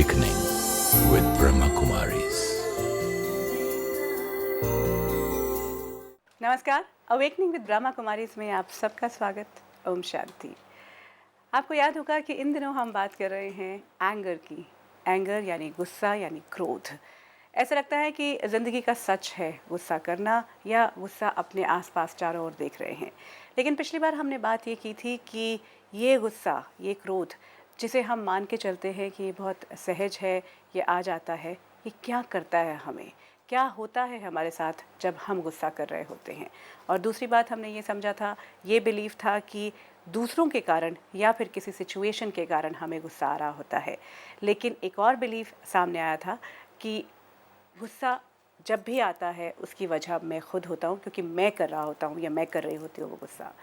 Awakening with Brahma Kumaris. नमस्कार, awakening with Brahma Kumaris में आप सबका स्वागत। ओम शांति। आपको याद होगा कि इन दिनों हम बात कर रहे हैं एंगर की। एंगर यानी गुस्सा यानी क्रोध। ऐसा लगता है कि ज़िंदगी का सच है गुस्सा करना या गुस्सा अपने आसपास चारों ओर देख रहे हैं। लेकिन पिछली बार हमने बात ये की थी कि ये गुस्सा, ये क्रोध जिसे हम मान के चलते हैं कि ये बहुत सहज है, ये आ जाता है, ये क्या करता है हमें, क्या होता है हमारे साथ जब हम गुस्सा कर रहे होते हैं। और दूसरी बात हमने ये समझा था, ये बिलीव था कि दूसरों के कारण या फिर किसी सिचुएशन के कारण हमें गुस्सा आ रहा होता है। लेकिन एक और बिलीव सामने आया था कि गुस्सा जब भी आता है उसकी वजह मैं खुद होता हूँ, क्योंकि मैं कर रहा होता हूँ या मैं कर रही होती हूँ वो गुस्सा।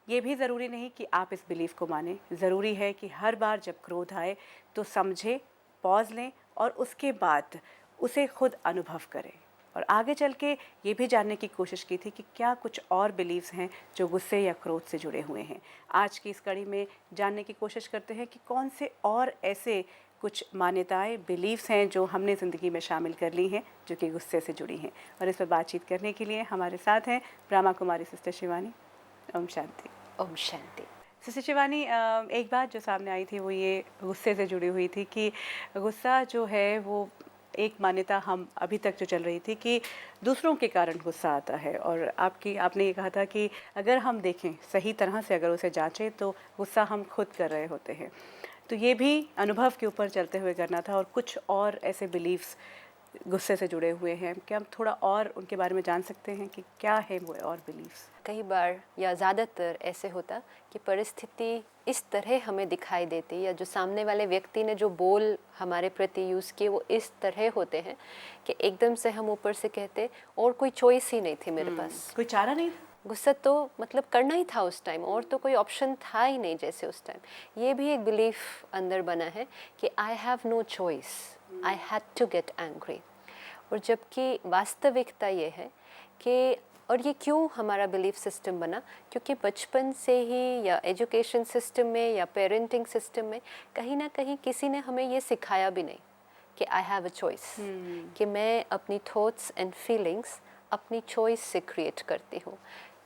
ये भी ज़रूरी नहीं कि आप इस बिलीफ को मानें। ज़रूरी है कि हर बार जब क्रोध आए तो समझें, पॉज लें और उसके बाद उसे खुद अनुभव करें। और आगे चल के ये भी जानने की कोशिश की थी कि क्या कुछ और बिलीव्स हैं जो गुस्से या क्रोध से जुड़े हुए हैं। आज की इस कड़ी में जानने की कोशिश करते हैं कि कौन से और ऐसे कुछ मान्यताएं, बिलीव्स हैं जो हमने ज़िंदगी में शामिल कर ली हैं जो कि गुस्से से जुड़ी हैं। और इस पर बातचीत करने के लिए हमारे साथ हैं ब्रह्मा कुमारी सिस्टर शिवानी। ओम शांति। ओम शांति। सिस्टर शिवानी, एक बात जो सामने आई थी वो ये गुस्से से जुड़ी हुई थी कि गुस्सा जो है वो एक मान्यता हम अभी तक जो चल रही थी कि दूसरों के कारण गुस्सा आता है। और आपने ये कहा था कि अगर हम देखें सही तरह से, अगर उसे जांचें तो गुस्सा हम खुद कर रहे होते हैं। तो ये भी अनुभव के ऊपर चलते हुए करना था। और कुछ और ऐसे बिलीव्स गुस्से से जुड़े हुए हैं, क्या हम थोड़ा और उनके बारे में जान सकते हैं कि क्या है वो और बिलीव्स? कई बार या ज़्यादातर ऐसे होता कि परिस्थिति इस तरह हमें दिखाई देती या जो सामने वाले व्यक्ति ने जो बोल हमारे प्रति यूज़ किए वो इस तरह होते हैं कि एकदम से हम ऊपर से कहते और कोई चॉइस ही नहीं थी मेरे पास, कोई चारा नहीं था। गुस्सा तो मतलब करना ही था उस टाइम, और तो कोई ऑप्शन था ही नहीं जैसे उस टाइम। ये भी एक बिलीफ अंदर बना है कि I have no choice, I had to get angry. और जबकि वास्तविकता ये है कि, और ये क्यों हमारा बिलीफ सिस्टम बना, क्योंकि बचपन से ही या एजुकेशन सिस्टम में या पेरेंटिंग सिस्टम में कहीं ना कहीं किसी ने हमें ये सिखाया भी नहीं कि आई हैव अ चॉइस, कि मैं अपनी थॉट्स एंड फीलिंग्स अपनी चॉइस से क्रिएट करती हूँ।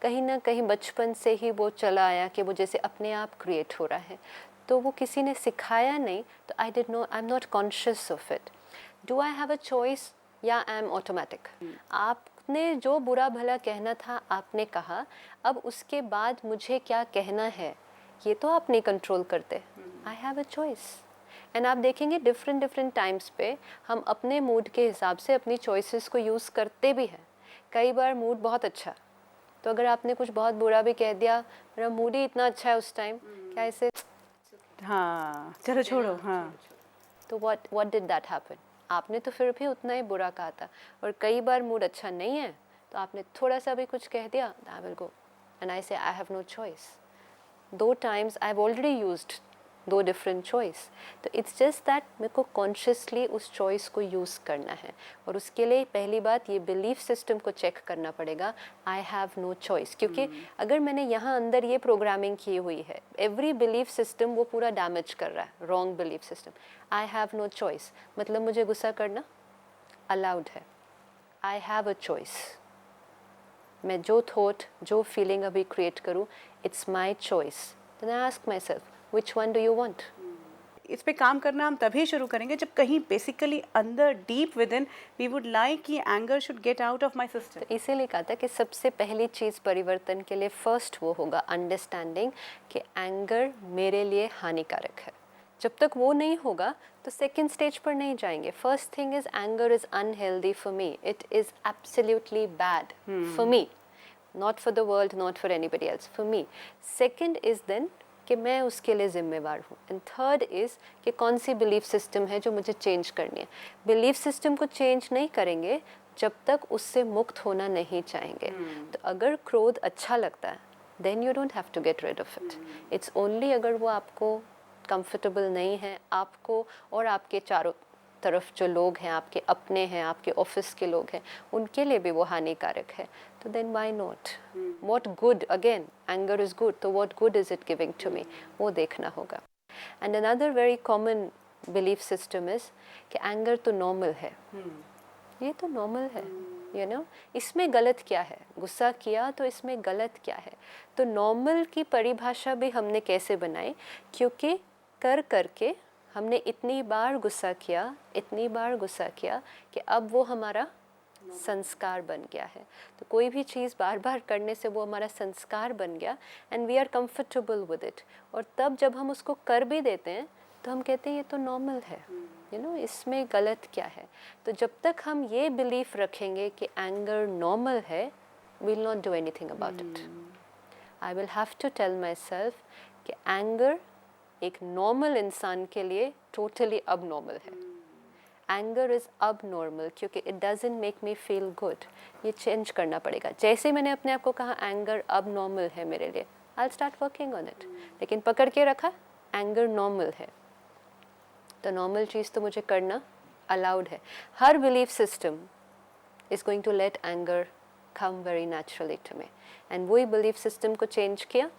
कहीं ना कहीं बचपन से ही वो चला आया कि वो जैसे अपने आप क्रिएट हो रहा है, तो वो किसी ने सिखाया नहीं, तो I did no, I am not conscious of it. Do I have a choice या आई एम ऑटोमेटिक? आपने जो बुरा भला कहना था आपने कहा, अब उसके बाद मुझे क्या कहना है ये तो आप नहीं कंट्रोल करते। आई हैव अ चॉइस। एंड आप देखेंगे डिफरेंट टाइम्स पे हम अपने मूड के हिसाब से अपनी चॉइसेस को यूज़ करते भी हैं। कई बार मूड बहुत अच्छा, तो अगर आपने कुछ बहुत बुरा भी कह दिया, मेरा मूड ही इतना अच्छा है उस टाइम, क्या ऐसे हाँ चलो छोड़ो। हाँ, तो व्हाट डिड दैट हैपन? आपने तो फिर भी उतना ही बुरा कहा था। और कई बार मूड अच्छा नहीं है तो आपने थोड़ा सा भी कुछ कह दिया, I will go and I say I have no choice. 2 times I have already used 2 different choice। तो इट्स जस्ट दैट मेरे को कॉन्शियसली उस चॉइस को यूज़ करना है। और उसके लिए पहली बात ये बिलीफ सिस्टम को चेक करना पड़ेगा, आई हैव नो चॉइस। क्योंकि अगर मैंने यहाँ अंदर ये प्रोग्रामिंग की हुई है, एवरी बिलीफ सिस्टम वो पूरा डैमेज कर रहा है, wrong belief system. I have no choice मतलब मुझे गुस्सा करना अलाउड है। आई हैव अ चॉइस, मैं जो थॉट जो फीलिंग अभी क्रिएट करूँ, it's my choice. Then I ask myself Which one do you want? इस पे काम करना हम तभी शुरू करेंगे जब कहीं बेसिकली अंदर deep within we would like कि anger should get out of my system. तो इसीलिए कहा था कि सबसे पहली चीज़ परिवर्तन के लिए फर्स्ट वो होगा अंडरस्टैंडिंग कि एंगर मेरे लिए हानिकारक है। जब तक वो नहीं होगा तो सेकेंड स्टेज पर नहीं जाएंगे। First thing is anger is unhealthy for me, it is absolutely bad for me, not for the world, not for anybody else, for me. Second is then कि मैं उसके लिए ज़िम्मेवार हूँ। एंड थर्ड इज़ कि कौन सी बिलीफ सिस्टम है जो मुझे चेंज करनी है। बिलीफ सिस्टम को चेंज नहीं करेंगे जब तक उससे मुक्त होना नहीं चाहेंगे। तो अगर क्रोध अच्छा लगता है then you don't have to get rid of it. It's only अगर वो आपको कंफर्टेबल नहीं है, आपको और आपके चारों तरफ जो लोग हैं, आपके अपने हैं, आपके ऑफिस के लोग हैं, उनके लिए भी वो हानिकारक है, तो then why not? What good, again anger is good, तो what good is it giving to me, वो देखना होगा। And another very common belief system is कि एंगर तो नॉर्मल है, ये तो नॉर्मल है, यू नो, इसमें गलत क्या है, गुस्सा किया तो इसमें गलत क्या है। तो नॉर्मल की परिभाषा भी हमने कैसे बनाई, क्योंकि कर करके हमने इतनी बार गुस्सा किया, इतनी बार गुस्सा किया कि अब वो हमारा संस्कार बन गया है। तो कोई भी चीज़ बार बार करने से वो हमारा संस्कार बन गया and we are comfortable with it. और तब जब हम उसको कर भी देते हैं तो हम कहते हैं ये तो नॉर्मल है, यू नो, इसमें गलत क्या है। तो जब तक हम ये बिलीफ रखेंगे कि एंगर नॉर्मल है, we will not do anything about it. I will have to tell myself कि एंगर एक नॉर्मल इंसान के लिए टोटली अब नॉर्मल है। एंगर इज़ अब नॉर्मल क्योंकि it doesn't make me feel good. ये change करना पड़ेगा। जैसे मैंने अपने आप को कहा एंगर अब नॉर्मल है मेरे लिए, I will start working on it. लेकिन पकड़ के रखा एंगर नॉर्मल है, तो नॉर्मल चीज़ तो मुझे करना अलाउड है। हर belief system is going to let anger come very naturally to me, and वही बिलीफ सिस्टम को चेंज किया,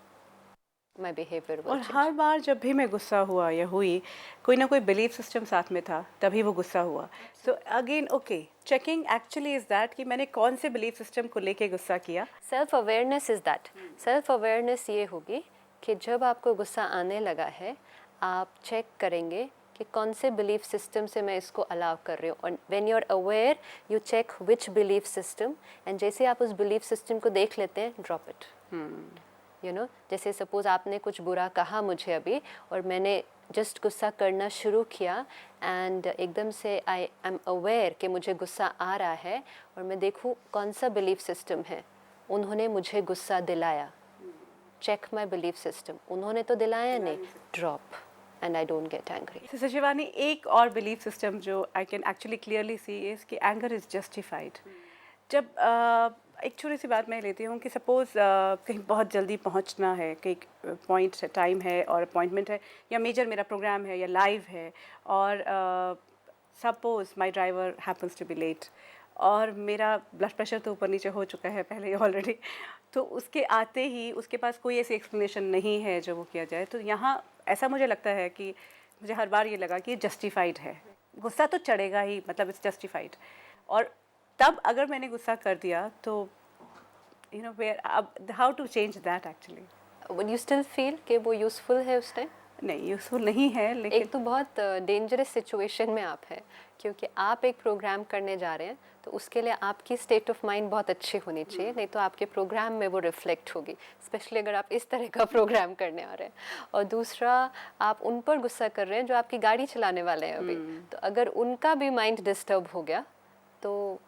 माई बिहेवियर और हर बार जब भी मैं गुस्सा हुआ या हुई, कोई ना कोई बिलीफ सिस्टम साथ में था, तभी वो गुस्सा हुआ। So again okay, checking actually is that कि मैंने कौन से बिलीफ सिस्टम को लेके गुस्सा किया। Self awareness is that. Self awareness ये होगी कि जब आपको गुस्सा आने लगा है, आप चेक करेंगे कि कौन से बिलीफ सिस्टम से मैं इसको अलाउ कर रही हूँ। और when you are aware you check which belief system, and जैसे आप उस बिलीफ सिस्टम को देख लेते हैं, ड्रॉप इट। यू नो, जैसे सपोज़ आपने कुछ बुरा कहा मुझे अभी और मैंने जस्ट गुस्सा करना शुरू किया एंड एकदम से आई एम अवेयर कि मुझे गुस्सा आ रहा है और मैं देखूँ कौन सा बिलीफ सिस्टम है, उन्होंने मुझे गुस्सा दिलाया, चेक माई बिलीफ सिस्टम, उन्होंने तो दिलाया नहीं, drop and I don't get angry. So, Shivani, एक और बिलीफ सिस्टम जो I can actually clearly see is कि एंगर इज़ जस्टिफाइड। जब एक छोटी सी बात मैं लेती हूँ कि सपोज़ कहीं बहुत जल्दी पहुँचना है, कहीं पॉइंट है, टाइम है और अपॉइंटमेंट है, या मेजर मेरा प्रोग्राम है या लाइव है, और suppose my driver happens to be late, और मेरा ब्लड प्रेशर तो ऊपर नीचे हो चुका है पहले ही ऑलरेडी, तो उसके आते ही उसके पास कोई ऐसी एक्सप्लेनेशन नहीं है जो वो किया जाए। तो यहाँ ऐसा मुझे लगता है कि मुझे हर बार ये लगा कि ये जस्टिफाइड है, गुस्सा तो चढ़ेगा ही, मतलब इट्स जस्टिफाइड। और तब अगर मैंने गुस्सा कर दिया तो यू नो वेयर, अब how to change that actually. Would you still feel कि वो यूज़फुल है उस टाइम? नहीं, यूज़फुल नहीं है, लेकिन एक तो बहुत डेंजरस सिचुएशन में आप हैं, क्योंकि आप एक प्रोग्राम करने जा रहे हैं, तो उसके लिए आपकी स्टेट ऑफ माइंड बहुत अच्छी होनी चाहिए, नहीं तो आपके प्रोग्राम में वो रिफ्लेक्ट होगी, स्पेशली अगर आप इस तरह का प्रोग्राम करने आ रहे हैं। और दूसरा, आप उन पर गुस्सा कर रहे हैं जो आपकी गाड़ी चलाने वाले हैं अभी, तो अगर उनका भी माइंड डिस्टर्ब हो गया तो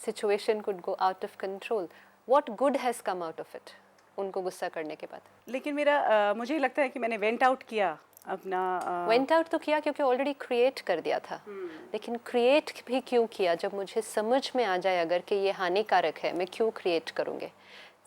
situation could go out of control. What good has come out of it उनको गुस्सा करने के बाद? लेकिन मेरा मुझे लगता है कि मैंने वेंट आउट किया अपना। वेंट आउट तो किया क्योंकि ऑलरेडी क्रिएट कर दिया था, लेकिन क्रिएट भी क्यों किया? जब मुझे समझ में आ जाए अगर कि ये हानिकारक है, मैं क्यों क्रिएट करूँगी?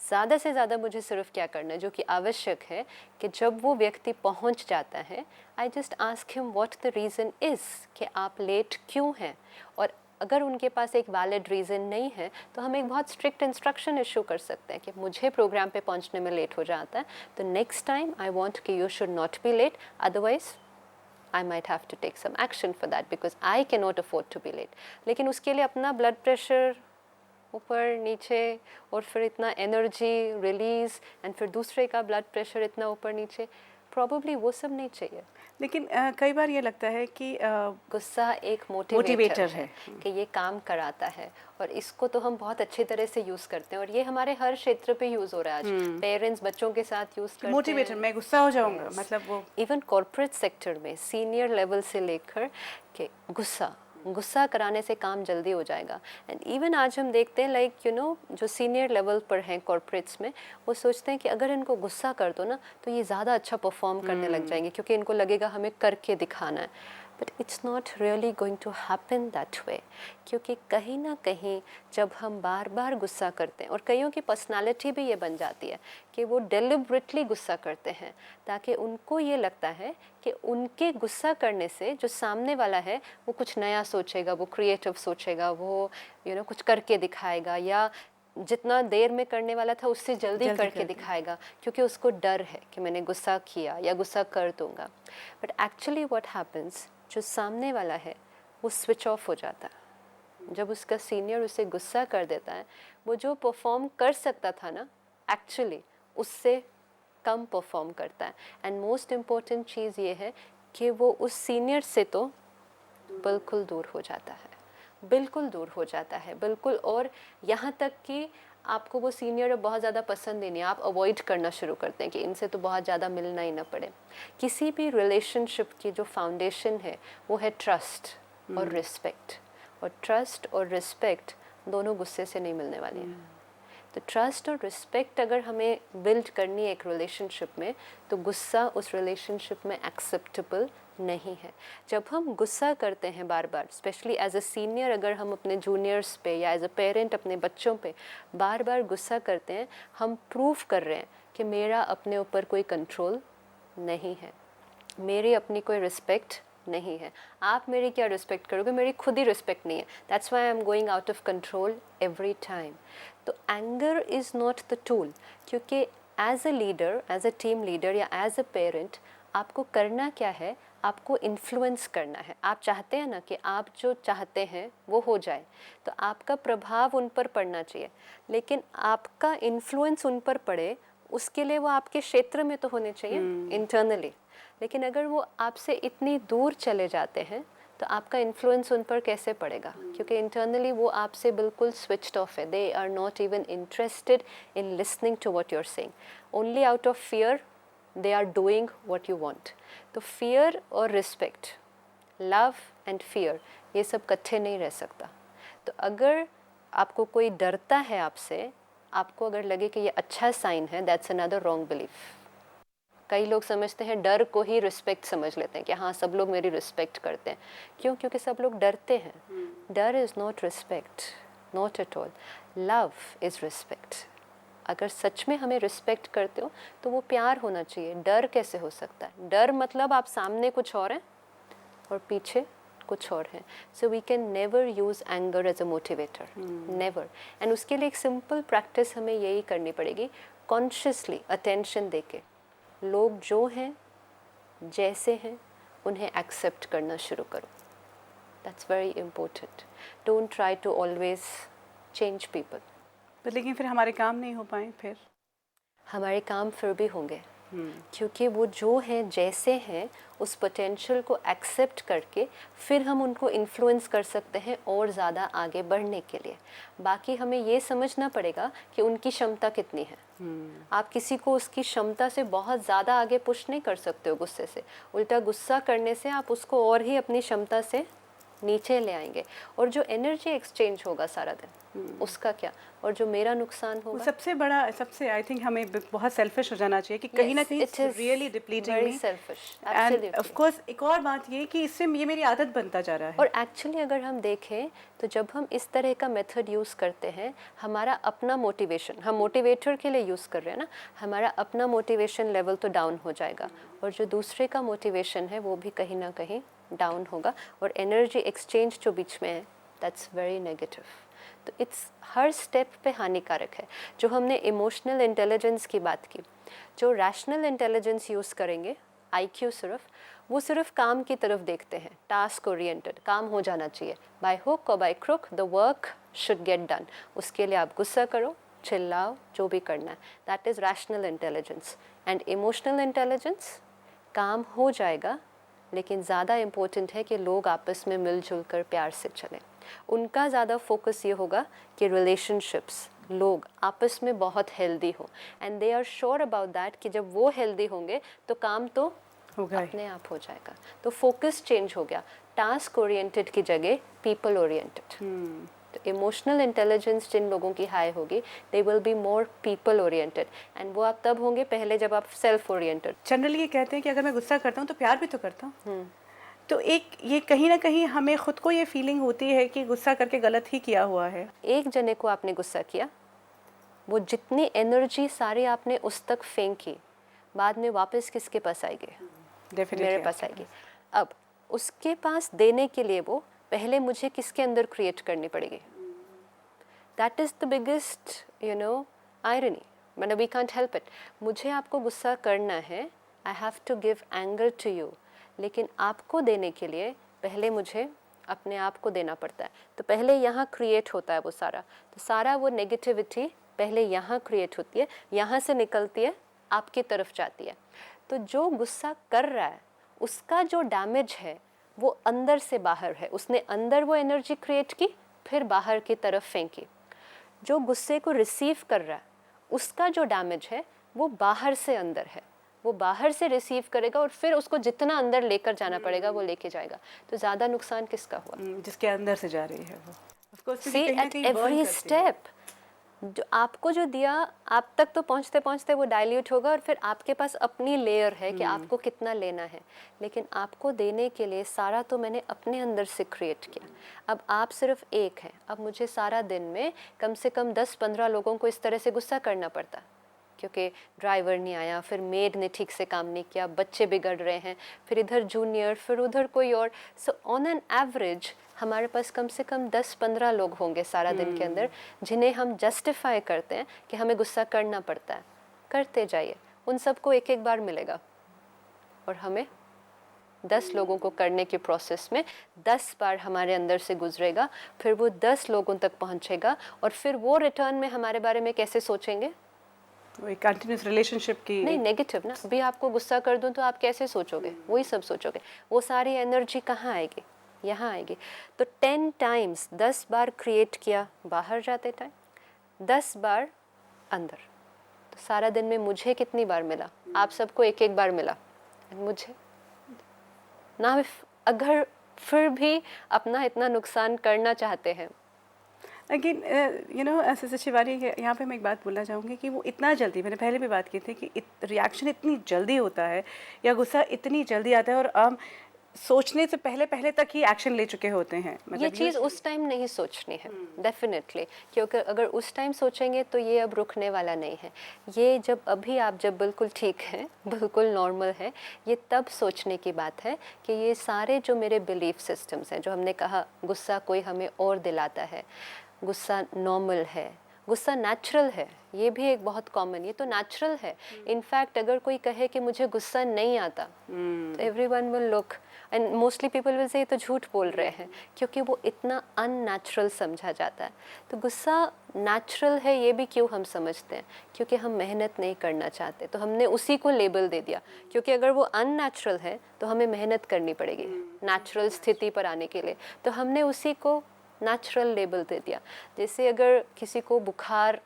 ज़्यादा से ज़्यादा मुझे सिर्फ क्या करना है जो कि आवश्यक है, कि जब वो व्यक्ति पहुंच जाता है, I just ask him what the reason is कि आप लेट क्यों हैं। और अगर उनके पास एक वैलिड रीज़न नहीं है तो हम एक बहुत स्ट्रिक्ट इंस्ट्रक्शन इशू कर सकते हैं कि मुझे प्रोग्राम पे पहुंचने में लेट हो जाता है, तो नेक्स्ट टाइम आई वांट कि you should not be late, otherwise I might have to take some action for that because I can not afford to be late. लेकिन उसके लिए अपना ब्लड प्रेशर ऊपर नीचे और फिर इतना एनर्जी रिलीज़ एंड फिर दूसरे का ब्लड प्रेशर इतना ऊपर नीचे, प्रॉबली वो सब नहीं चाहिए। लेकिन कई बार ये लगता है कि गुस्सा एक मोटिवेटर है कि ये काम कराता है, और इसको तो हम बहुत अच्छी तरह से यूज़ करते हैं, और ये हमारे हर क्षेत्र पे यूज़ हो रहा है आज। पेरेंट्स बच्चों के साथ यूज़ करते हैं। मोटिवेटर, मैं गुस्सा हो जाऊंगा, मतलब वो इवन कॉर्पोरेट सेक्टर में सीनियर लेवल से लेकर के गुस्सा कराने से काम जल्दी हो जाएगा। एंड इवन आज हम देखते हैं लाइक यू नो जो सीनियर लेवल पर हैं कॉर्पोरेट्स में, वो सोचते हैं कि अगर इनको गुस्सा कर दो ना तो ये ज़्यादा अच्छा परफॉर्म करने लग जाएंगे, क्योंकि इनको लगेगा हमें करके दिखाना है। But it's not really going to happen that way, क्योंकि कहीं ना कहीं जब हम बार बार गुस्सा करते हैं, और कईयों की पर्सनालिटी भी ये बन जाती है कि वो डेलिबरेटली गुस्सा करते हैं ताकि उनको ये लगता है कि उनके गुस्सा करने से जो सामने वाला है वो कुछ नया सोचेगा, वो क्रिएटिव सोचेगा, वो यू नो कुछ करके दिखाएगा, या जितना देर में करने वाला था उससे जल्दी करके दिखाएगा, क्योंकि उसको डर है कि मैंने गुस्सा किया या गुस्सा कर दूंगा। बट एक्चुअली व्हाट हैपन्स, जो सामने वाला है वो स्विच ऑफ हो जाता है। जब उसका सीनियर उसे गुस्सा कर देता है, वो जो परफॉर्म कर सकता था ना, एक्चुअली उससे कम परफॉर्म करता है। एंड मोस्ट इम्पॉर्टेंट चीज़ ये है कि वो उस सीनियर से तो बिल्कुल दूर हो जाता है, बिल्कुल दूर हो जाता है, बिल्कुल। और यहाँ तक कि आपको वो सीनियर बहुत ज़्यादा पसंद ही नहीं, आप अवॉइड करना शुरू करते हैं कि इनसे तो बहुत ज़्यादा मिलना ही ना पड़े। किसी भी रिलेशनशिप की जो फाउंडेशन है वो है ट्रस्ट और रिस्पेक्ट, और ट्रस्ट और रिस्पेक्ट दोनों गुस्से से नहीं मिलने वाले हैं। तो ट्रस्ट और रिस्पेक्ट अगर हमें बिल्ड करनी है एक रिलेशनशिप में, तो गुस्सा उस रिलेशनशिप में एक्सेप्टेबल नहीं है। जब हम गुस्सा करते हैं बार बार, स्पेशली एज अ सीनियर, अगर हम अपने जूनियर्स पे या एज अ पेरेंट अपने बच्चों पे बार बार गुस्सा करते हैं, हम प्रूव कर रहे हैं कि मेरा अपने ऊपर कोई कंट्रोल नहीं है, मेरी अपनी कोई रिस्पेक्ट नहीं है। आप मेरी क्या रिस्पेक्ट करोगे, मेरी खुद ही रिस्पेक्ट नहीं है। That's why I am going out of control every time. तो anger is not the tool, क्योंकि as a leader, as a team leader या एज अ पेरेंट, आपको करना क्या है, आपको इन्फ्लुएंस करना है। आप चाहते हैं ना कि आप जो चाहते हैं वो हो जाए, तो आपका प्रभाव उन पर पड़ना चाहिए, लेकिन आपका इन्फ्लुएंस उन पर पड़े उसके लिए वो आपके क्षेत्र में तो होने चाहिए इंटरनली। लेकिन अगर वो आपसे इतनी दूर चले जाते हैं तो आपका इन्फ्लुएंस उन पर कैसे पड़ेगा, क्योंकि इंटरनली वो आपसे बिल्कुल स्विच्ड ऑफ है। They are not even interested in listening to what you are saying, only out of fear they are doing what you want. तो फियर और रिस्पेक्ट, लव एंड फियर, ये सब इकट्ठे नहीं रह सकता। तो अगर आपको कोई डरता है आपसे, आपको अगर लगे कि ये अच्छा साइन है, दैट्स अनदर रॉन्ग बिलीफ। कई लोग समझते हैं डर को ही रिस्पेक्ट समझ लेते हैं कि हाँ सब लोग मेरी रिस्पेक्ट करते हैं। क्यों? क्योंकि सब लोग डरते हैं। डर is not respect, not at all. Love is respect. अगर सच में हमें रिस्पेक्ट करते हो तो वो प्यार होना चाहिए। डर कैसे हो सकता है? डर मतलब आप सामने कुछ और हैं और पीछे कुछ और हैं। So we can never use anger as a motivator, never. And उसके लिए एक सिंपल प्रैक्टिस हमें यही करनी पड़ेगी, कॉन्शियसली अटेंशन देके लोग जो हैं, जैसे हैं, उन्हें एक्सेप्ट करना शुरू करो। That's very important. Don't try to always change people. तो लेकिन फिर हमारे काम नहीं हो पाए, फिर हमारे काम फिर भी होंगे, क्योंकि वो जो हैं, जैसे हैं, उस पोटेंशियल को एक्सेप्ट करके फिर हम उनको इन्फ्लुएंस कर सकते हैं और ज़्यादा आगे बढ़ने के लिए। बाकी हमें ये समझना पड़ेगा कि उनकी क्षमता कितनी है। आप किसी को उसकी क्षमता से बहुत ज़्यादा आगे पुश नहीं कर सकते हो गुस्से से। उल्टा गुस्सा करने से आप उसको और ही अपनी क्षमता से नीचे ले आएंगे, और जो एनर्जी एक्सचेंज होगा सारा दिन, उसका क्या, और जो मेरा नुकसान वो होगा। सबसे बड़ा, सबसे आई थिंक हमें बहुत सेल्फिश हो जाना चाहिए कि कहीं ना कहीं really depleting very me. Selfish, and absolutely. Of course एक और बात ये कि इससे ये मेरी आदत बनता जा रहा है। और एक्चुअली अगर हम देखें तो जब हम इस तरह का मेथड यूज़ करते हैं, हमारा अपना मोटिवेशन, हम मोटिवेटर के लिए यूज़ कर रहे हैं ना, हमारा अपना मोटिवेशन लेवल तो डाउन हो जाएगा, और जो दूसरे का मोटिवेशन है वो भी कहीं ना कहीं डाउन होगा, और एनर्जी एक्सचेंज जो बीच में है, दैट्स वेरी नेगेटिव। तो इट्स हर स्टेप पे हानिकारक है। जो हमने इमोशनल इंटेलिजेंस की बात की, जो रैशनल इंटेलिजेंस यूज़ करेंगे, आईक्यू, वो सिर्फ काम की तरफ देखते हैं, टास्क ओरिएंटेड, काम हो जाना चाहिए, बाय हुक और by crook the work should get done. उसके लिए आप गुस्सा करो, चिल्लाओ, जो भी करना है, that is rational intelligence. And emotional intelligence, काम हो जाएगा, लेकिन ज़्यादा इम्पोर्टेंट है कि लोग आपस में मिलजुल कर प्यार से चलें। उनका ज़्यादा फोकस ये होगा कि रिलेशनशिप्स, लोग आपस में बहुत हेल्दी हो, and they are sure about that कि जब वो हेल्दी होंगे तो काम तो अपने आप हो जाएगा। तो फोकस चेंज हो गया, टास्क ओरिएंटेड की जगह पीपल ओरिएंटेड। तो इमोशनल इंटेलिजेंस जिन लोगों की हाई होगी, they will be more people oriented, and वो आप तब होंगे पहले जब आप सेल्फ ओरिएंटेड। जनरली ये कहते हैं कि अगर मैं गुस्सा करता हूँ तो प्यार भी तो करता हूँ। तो एक ये कहीं ना कहीं हमें खुद को ये फीलिंग होती है कि गुस्सा करके गलत ही किया हुआ है। एक जने को आपने गुस्सा किया, वो जितनी एनर्जी सारी आपने उस तक फेंकी, बाद में वापस किसके पास आएगी? मेरे पास आएगी। अब उसके पास देने के लिए वो पहले मुझे किसके अंदर क्रिएट करनी पड़ेगी? That is the biggest irony. मतलब वी कांट हेल्प इट। मुझे आपको गुस्सा करना है, I have to give anger to you, लेकिन आपको देने के लिए पहले मुझे अपने आप को देना पड़ता है। तो पहले यहाँ क्रिएट होता है वो सारा, तो सारा वो नेगेटिविटी पहले यहाँ क्रिएट होती है, यहाँ से निकलती है, आपकी तरफ जाती है। तो जो गुस्सा कर रहा है उसका जो डैमेज है वो अंदर से बाहर है, उसने अंदर वो एनर्जी क्रिएट की फिर बाहर की तरफ फेंकी। जो गुस्से को रिसीव कर रहा है उसका जो डैमेज है वो बाहर से अंदर है, वो बाहर से रिसीव करेगा और फिर उसको जितना अंदर लेकर जाना पड़ेगा वो लेके जाएगा। तो ज़्यादा नुकसान किसका हुआ? जिसके अंदर से जा रही है वो। Of course, सी क्योंकि कहीं ना एट कहीं burn एवरी करती है। स्टेप जो आपको जो दिया आप तक तो पहुंचते पहुंचते वो डाइल्यूट होगा और फिर आपके पास अपनी लेयर है कि आपको कितना लेना है, लेकिन आपको देने के लिए सारा तो मैंने अपने अंदर से क्रिएट किया। अब आप सिर्फ एक हैं, अब मुझे सारा दिन में कम से कम 10-15 लोगों को इस तरह से गुस्सा करना पड़ता, क्योंकि ड्राइवर नहीं आया, फिर मेड ने ठीक से काम नहीं किया, बच्चे बिगड़ रहे हैं, फिर इधर जूनियर, फिर उधर कोई और। सो ऑन एन एवरेज हमारे पास कम से कम 10-15 लोग होंगे सारा दिन के अंदर जिन्हें हम जस्टिफाई करते हैं कि हमें गुस्सा करना पड़ता है। करते जाइए, उन सबको एक एक बार मिलेगा और हमें 10 लोगों को करने के प्रोसेस में 10 बार हमारे अंदर से गुजरेगा, फिर वो 10 लोगों तक पहुंचेगा और फिर वो रिटर्न में हमारे बारे में कैसे सोचेंगे? वो एक कंटिन्यूस रिलेशनशिप की नहीं, नेगेटिव ना। अभी आपको गुस्सा कर दूं तो आप कैसे सोचोगे? वही सब सोचोगे। वो सारी एनर्जी कहाँ आएगी? यहाँ आएगी। तो 10 टाइम्स 10 बार क्रिएट किया बाहर जाते टाइम, 10 बार अंदर। तो सारा दिन में मुझे कितनी बार मिला? आप सबको एक एक बार मिला। मुझे ना, अगर फिर भी अपना इतना नुकसान करना चाहते हैं, लेकिन यू नो ऐसे शिवानी, यहाँ पे मैं एक बात बोलना चाहूँगी कि वो इतना जल्दी, मैंने पहले भी बात की थी कि रिएक्शन इतनी जल्दी होता है या गुस्सा इतनी जल्दी आता है और हम सोचने से पहले पहले तक ही एक्शन ले चुके होते हैं। ये चीज़ उस टाइम नहीं सोचनी है डेफिनेटली, क्योंकि अगर उस टाइम सोचेंगे तो ये अब रुकने वाला नहीं है। ये जब बिल्कुल ठीक है, बिल्कुल नॉर्मल है, ये तब सोचने की बात है कि ये सारे जो मेरे बिलीफ सिस्टम्स हैं, जो हमने कहा गुस्सा कोई हमें और दिलाता है, गुस्सा नॉर्मल है, गुस्सा नेचुरल है, ये भी एक बहुत कॉमन, ये तो नेचुरल है। इनफैक्ट अगर कोई कहे कि मुझे गुस्सा नहीं आता, तो everyone will look and mostly people will say ये तो झूठ बोल रहे हैं, क्योंकि वो इतना अननेचुरल समझा जाता है। तो गुस्सा नेचुरल है ये भी क्यों हम समझते हैं? क्योंकि हम मेहनत नहीं करना चाहते, तो हमने उसी को लेबल दे दिया। क्योंकि अगर वो अननेचुरल है तो हमें मेहनत करनी पड़ेगी नेचुरल स्थिति पर आने के लिए, तो हमने उसी को नेचुरल लेबल दे दिया। जैसे अगर किसी को बुखार,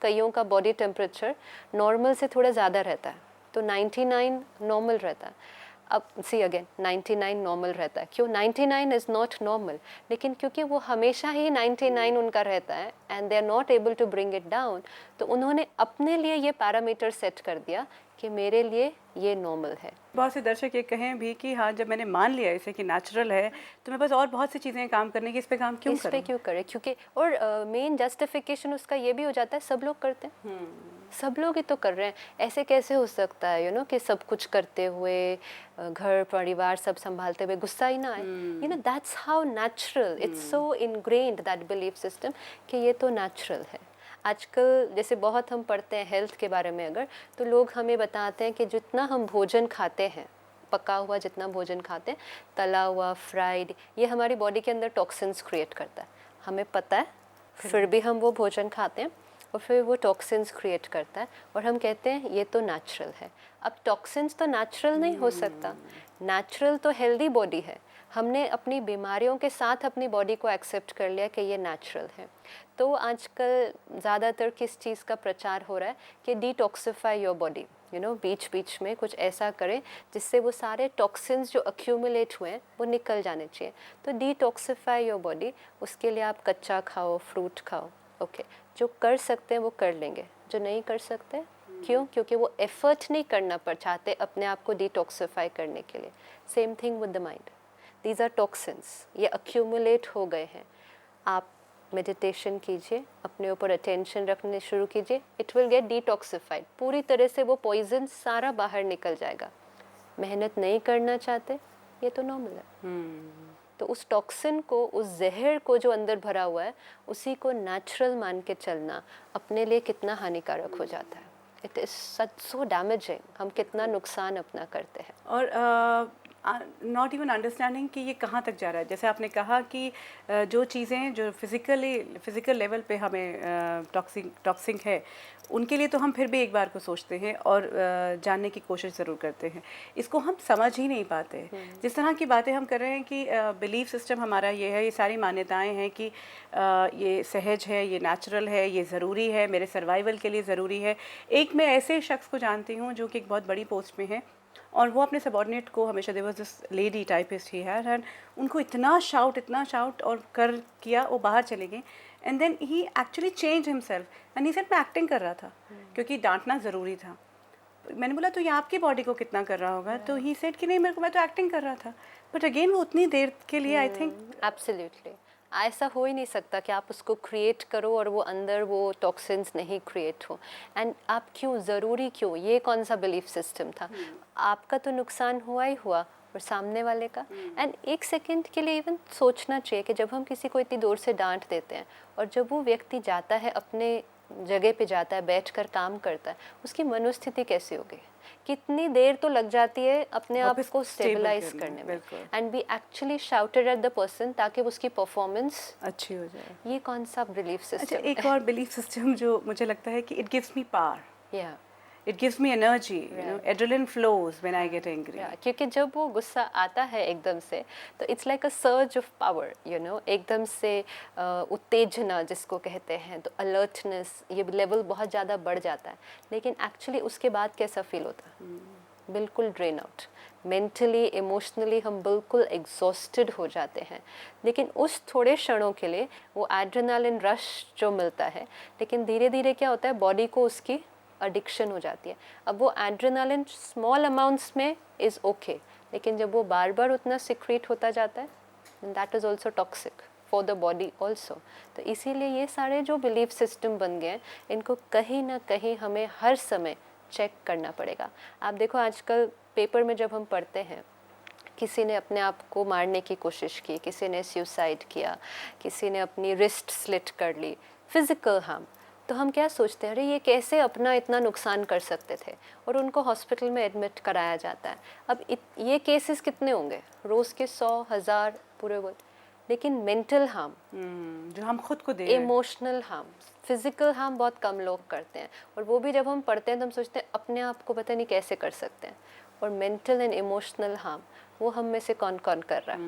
कईयों का बॉडी टेम्परेचर नॉर्मल से थोड़ा ज़्यादा रहता है, तो 99 नॉर्मल रहता है। अब सी अगेन 99 नॉर्मल रहता है, क्यों? 99 इज़ नॉट नॉर्मल, लेकिन क्योंकि वो हमेशा ही 99 उनका रहता है and they are not able to bring it down, तो उन्होंने अपने लिए ये पैरामीटर सेट कर दिया कि मेरे लिए ये नॉर्मल है। बहुत से दर्शक ये कहें भी कि हाँ, जब मैंने मान लिया इसे कि नेचुरल है, तो मेरे पास और बहुत सी चीज़ें काम करने की, इस पे काम क्यों करूं? क्यों करें? क्योंकि और मेन जस्टिफिकेशन उसका ये भी हो जाता है, सब लोग करते हैं, सब लोग ही तो कर रहे हैं, ऐसे कैसे हो सकता है कि सब कुछ करते हुए, घर परिवार सब संभालते हुए गुस्सा ही ना आए? That's how natural, it's so ingrained that belief system कि ये तो नेचुरल है। आजकल जैसे बहुत हम पढ़ते हैं हेल्थ के बारे में अगर, तो लोग हमें बताते हैं कि जितना हम भोजन खाते हैं, पका हुआ जितना भोजन खाते हैं, तला हुआ, फ्राइड, ये हमारी बॉडी के अंदर टॉक्सिन्स क्रिएट करता है। हमें पता है, फिर भी हम वो भोजन खाते हैं और फिर वो टॉक्सिन्स क्रिएट करता है और हम कहते हैं ये तो नेचुरल है। अब टॉक्सिन्स तो नेचुरल नहीं हो सकता, नेचुरल तो हेल्दी बॉडी है। हमने अपनी बीमारियों के साथ अपनी बॉडी को एक्सेप्ट कर लिया कि ये नेचुरल है। तो आजकल ज़्यादातर किस चीज़ का प्रचार हो रहा है कि डिटॉक्सिफाई योर बॉडी, बीच बीच में कुछ ऐसा करें जिससे वो सारे टॉक्सिन्स जो अक्यूमुलेट हुए हैं वो निकल जाने चाहिए। तो डिटॉक्सिफाई योर बॉडी, उसके लिए आप कच्चा खाओ, फ्रूट खाओ, ओके। जो कर सकते हैं वो कर लेंगे, जो नहीं कर सकते क्यों? क्योंकि वो एफर्ट नहीं करना चाहते अपने आप को डिटॉक्सिफाई करने के लिए। Same thing with the mind, these are toxins, ये अक्यूमुलेट हो गए हैं। आप मेडिटेशन कीजिए, अपने ऊपर अटेंशन रखने शुरू कीजिए, इट विल गेट डिटॉक्सिफाइड, पूरी तरह से वो पॉइजन सारा बाहर निकल जाएगा। मेहनत नहीं करना चाहते, ये तो नॉर्मल है। तो उस टॉक्सिन को, उस जहर को जो अंदर भरा हुआ है, उसी को नेचुरल मान के चलना अपने लिए कितना हानिकारक हो जाता है। It is such so damaging, हम कितना नुकसान अपना करते हैं। और नॉट इवन अंडरस्टैंडिंग कि ये कहाँ तक जा रहा है। जैसे आपने कहा कि जो चीज़ें जो फिज़िकल लेवल पे हमें टॉक्सिक है, उनके लिए तो हम फिर भी एक बार को सोचते हैं और जानने की कोशिश ज़रूर करते हैं। इसको हम समझ ही नहीं पाते। जिस तरह की बातें हम कर रहे हैं कि बिलीफ सिस्टम हमारा ये है, ये सारी मान्यताएं हैं कि ये सहज है, ये नेचुरल है, ये ज़रूरी है, मेरे सर्वाइवल के लिए ज़रूरी है। एक मैं ऐसे शख्स को जानती हूँ जो कि एक बहुत बड़ी पोस्ट में है, और वो अपने सबॉर्डिनेट को हमेशा, there was this lady typist ही है, एंड उनको इतना शाउट और कर किया, वो बाहर चले गए। And then he actually change himself and he said मैं एक्टिंग कर रहा था क्योंकि डांटना ज़रूरी था। मैंने बोला तो ये आपकी बॉडी को कितना कर रहा होगा, तो ही सेड कि नहीं मेरे को, मैं तो एक्टिंग कर रहा था। बट अगेन वो उतनी देर के लिए आई थिंक एब्सोल्युटली ऐसा हो ही नहीं सकता कि आप उसको क्रिएट करो और वो अंदर वो टॉक्सिन्स नहीं क्रिएट हो। एंड आप क्यों, ज़रूरी क्यों, ये कौन सा बिलीफ सिस्टम था? आपका तो नुकसान हुआ ही हुआ और सामने वाले का। एंड एक सेकंड के लिए इवन सोचना चाहिए कि जब हम किसी को इतनी दूर से डांट देते हैं और जब वो व्यक्ति जाता है अपने जगह पे जाता है, बैठकर काम करता है, उसकी मनोस्थिति कैसी होगी? कितनी देर तो लग जाती है अपने आप को स्टेबलाइज करने में। And B actually shouted at the person ताकि उसकी परफॉर्मेंस अच्छी हो जाए। ये कौन सा बिलीफ सिस्टम? अच्छा, एक और बिलीफ सिस्टम जो मुझे लगता है कि इट गिव्स मी पावर, या it gives me energy, you know, adrenaline flows when I get angry. क्योंकि जब वो गुस्सा आता है एकदम से, तो it's like a surge of power, you know, एकदम से उत्तेजना जिसको कहते हैं, तो अलर्टनेस, ये लेवल बहुत ज़्यादा बढ़ जाता है। लेकिन एक्चुअली उसके बाद कैसा फील होता है? बिल्कुल ड्रेन आउट, मेंटली इमोशनली हम बिल्कुल एग्जॉस्टेड हो जाते हैं। लेकिन उस थोड़े क्षणों के लिए वो एड्रेनालिन रश जो मिलता है, लेकिन धीरे धीरे क्या होता है, बॉडी को उसकी एडिक्शन हो जाती है। अब वो एड्रेनालिन स्मॉल अमाउंट्स में इज़ ओके, लेकिन जब वो बार बार उतना सिक्रीट होता जाता है, that is also toxic for the body also. तो इसीलिए ये सारे जो बिलीफ सिस्टम बन गए हैं, इनको कहीं ना कहीं हमें हर समय चेक करना पड़ेगा। आप देखो आजकल पेपर में जब हम पढ़ते हैं, किसी ने अपने आप को मारने की कोशिश की, किसी ने सुसाइड किया, किसी ने अपनी रिस्ट स्लिट कर ली, फिजिकल हार्म, तो हम क्या सोचते हैं, अरे ये कैसे अपना इतना नुकसान कर सकते थे, और उनको हॉस्पिटल में एडमिट कराया जाता है। अब ये केसेस कितने होंगे रोज़ के? 100,000 पूरे वर्ल्ड। लेकिन मेंटल हार्म जो हम खुद को दे रहे हैं, इमोशनल हार्म, फिजिकल हार्म बहुत कम लोग करते हैं, और वो भी जब हम पढ़ते हैं तो हम सोचते हैं अपने आप को पता नहीं कैसे कर सकते हैं। और मेंटल एंड इमोशनल हार्म वो हम में से कौन कौन कर रहा है?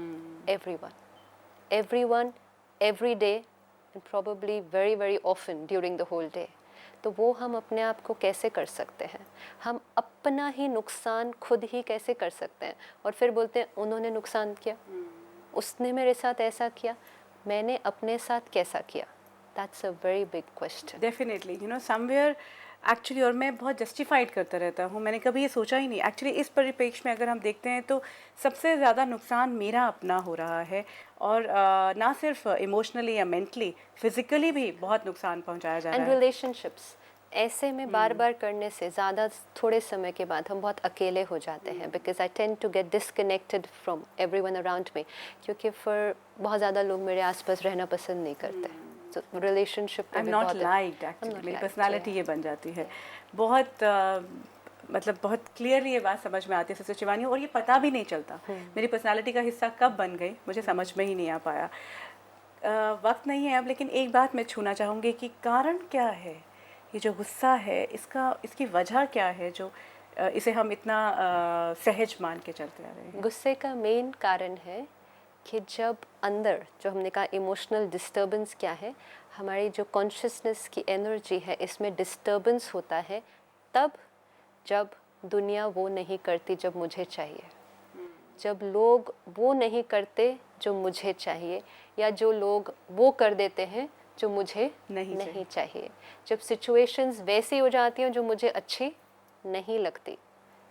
Everyone, every day, and probably very very often during the whole day. तो वो हम अपने आप को कैसे कर सकते हैं? हम अपना ही नुकसान खुद ही कैसे कर सकते हैं? और फिर बोलते हैं उन्होंने नुकसान किया, उसने मेरे साथ ऐसा किया, मैंने अपने साथ कैसा किया? That's a very big question. Definitely, you know, somewhere actually, और मैं बहुत जस्टिफाइड करता रहता हूँ, मैंने कभी ये सोचा ही नहीं। एक्चुअली इस परिप्रेक्ष्य में अगर हम देखते हैं तो सबसे ज़्यादा नुकसान मेरा अपना हो रहा है, और ना सिर्फ इमोशनली या मेंटली, फिजिकली भी बहुत नुकसान पहुँचाया जा रहा एंड है। रिलेशनशिप्स ऐसे में बार बार करने से ज़्यादा थोड़े समय के बाद हम बहुत अकेले हो जाते हैं, because I tend to get disconnected from everyone around me, क्योंकि फिर बहुत ज़्यादा लोग मेरे आसपास रहना पसंद नहीं करते। तो relationship I am not liked, actually मेरी पर्सनालिटी ये बन जाती है। बहुत मतलब बहुत क्लियरली ये बात समझ में आती है सिस्टर शिवानी, और ये पता भी नहीं चलता मेरी पर्सनालिटी का हिस्सा कब बन गई, मुझे समझ में ही नहीं आ पाया। वक्त नहीं है अब, लेकिन एक बात मैं छूना चाहूँगी कि कारण क्या है ये जो गुस्सा है, इसकी वजह क्या है जो इसे हम इतना सहज मान के चलते आ रहे हैं? गुस्से का मेन कारण है कि जब अंदर, जो हमने कहा इमोशनल डिस्टर्बेंस क्या है, हमारी जो कॉन्शियसनेस की एनर्जी है, इसमें डिस्टर्बेंस होता है तब जब दुनिया वो नहीं करती जो मुझे चाहिए, जब लोग वो नहीं करते जो मुझे चाहिए, या जो लोग वो कर देते हैं जो मुझे नहीं चाहिए, जब सिचुएशंस वैसी हो जाती हैं जो मुझे अच्छी नहीं लगती,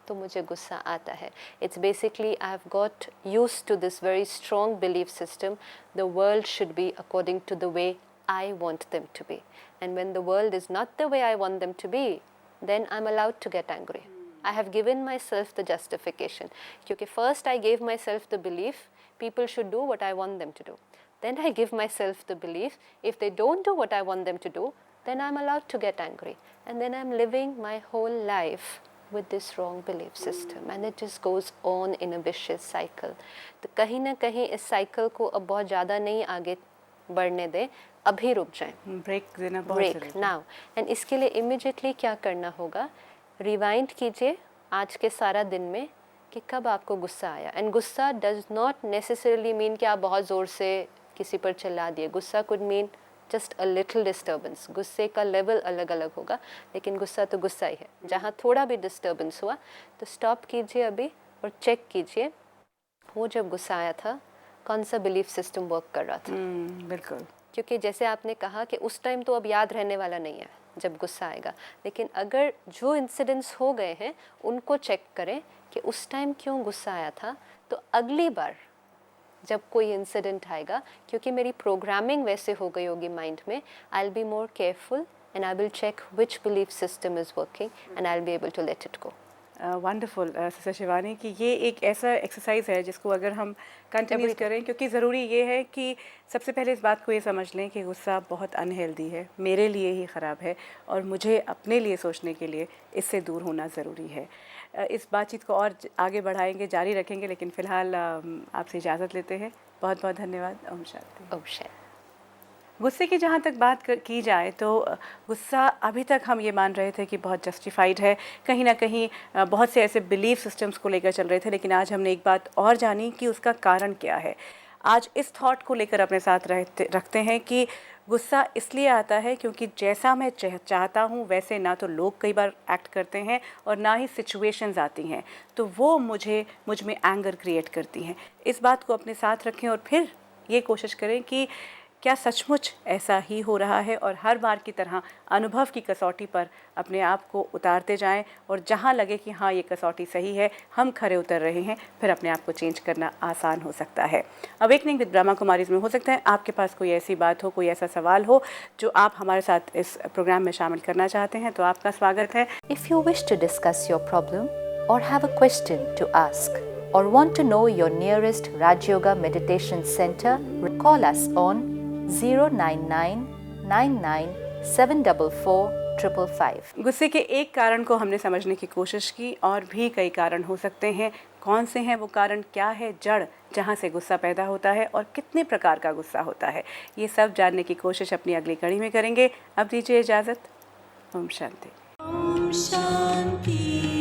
तो मुझे गुस्सा आता है। It's basically I have got used to this very strong belief system, the world should be according to the way I want them to be, and when the world is not the way I want them to be, then I'm allowed to get angry. I have given myself the justification. क्योंकि first I gave myself the belief people should do what I want them to do. Then I give myself the belief if they don't do what I want them to do, then I'm allowed to get angry. And then I'm living my whole life with this wrong belief system and it just goes on in a vicious cycle. तो कहीं ना कहीं इस cycle को अब बहुत ज़्यादा नहीं आगे बढ़ने दें, अभी रुक जाएं, ब्रेक देना बहुत ब्रेक ज़रूरी है। नाउ। एंड इसके लिए इमिजिएटली क्या करना होगा, रिवाइंड कीजिए आज के सारा दिन में कि कब आपको गुस्सा आया। एंड गुस्सा डज नॉट नेसेसरली मीन कि आप बहुत ज़ोर से किसी पर चिल्ला दिए। गुस्सा could mean just a little disturbance. गुस्से का लेवल अलग अलग होगा, लेकिन गुस्सा तो गुस्सा ही है। जहाँ थोड़ा भी डिस्टर्बेंस हुआ तो स्टॉप कीजिए अभी और चेक कीजिए वो जब गुस्सा आया था कौन सा बिलीफ सिस्टम वर्क कर रहा था। बिल्कुल। क्योंकि जैसे आपने कहा कि उस टाइम तो अब याद रहने वाला नहीं है जब गुस्सा आएगा, लेकिन अगर जो इंसिडेंट्स हो गए हैं उनको चेक करें कि उस टाइम क्यों गुस्सा आया था, तो अगली बार जब कोई इंसिडेंट आएगा, क्योंकि मेरी प्रोग्रामिंग वैसे हो गई होगी माइंड में, I will be more careful and I will check which belief system is working and I will be able to let it go. Wonderful sister Shivani कि ये एक ऐसा एक्सरसाइज है जिसको अगर हम कंटिन्यूस करें, क्योंकि ज़रूरी ये है कि सबसे पहले इस बात को ये समझ लें कि गुस्सा बहुत अनहेल्दी है, मेरे लिए ही ख़राब है और मुझे अपने लिए सोचने के लिए इससे दूर होना ज़रूरी है। इस बातचीत को और आगे बढ़ाएंगे, जारी रखेंगे, लेकिन फ़िलहाल आपसे इजाज़त लेते हैं। बहुत बहुत धन्यवाद। ओम शांति। ओम शांति। गुस्से की जहाँ तक बात की जाए तो गुस्सा अभी तक हम ये मान रहे थे कि बहुत जस्टिफाइड है, कहीं ना कहीं बहुत से ऐसे बिलीफ सिस्टम्स को लेकर चल रहे थे, लेकिन आज हमने एक बात और जानी कि उसका कारण क्या है। आज इस थॉट को लेकर अपने साथ रखते हैं कि गुस्सा इसलिए आता है क्योंकि जैसा मैं चाहता हूँ वैसे ना तो लोग कई बार एक्ट करते हैं और ना ही सिचुएशंस आती हैं, तो वो मुझ में एंगर क्रिएट करती हैं। इस बात को अपने साथ रखें और फिर ये कोशिश करें कि क्या सचमुच ऐसा ही हो रहा है, और हर बार की तरह अनुभव की कसौटी पर अपने आप को उतारते जाएं और जहां लगे कि हाँ ये कसौटी सही है, हम खरे उतर रहे हैं, फिर अपने आप को चेंज करना आसान हो सकता है। अवेकनिंग विद ब्रह्मा कुमारीज में हो सकता है आपके पास कोई ऐसी बात हो, कोई ऐसा सवाल हो जो आप हमारे साथ इस प्रोग्राम में शामिल करना चाहते हैं, तो आपका स्वागत है। If you wish to discuss your problem or have a question to ask or want to know your nearest Raj Yoga Meditation Center, call us on 09999744555. गुस्से के एक कारण को हमने समझने की कोशिश की, और भी कई कारण हो सकते हैं। कौन से हैं वो कारण, क्या है जड़ जहाँ से गुस्सा पैदा होता है और कितने प्रकार का गुस्सा होता है, ये सब जानने की कोशिश अपनी अगली कड़ी में करेंगे। अब दीजिए इजाज़त। ओम शांति। ओम शांति।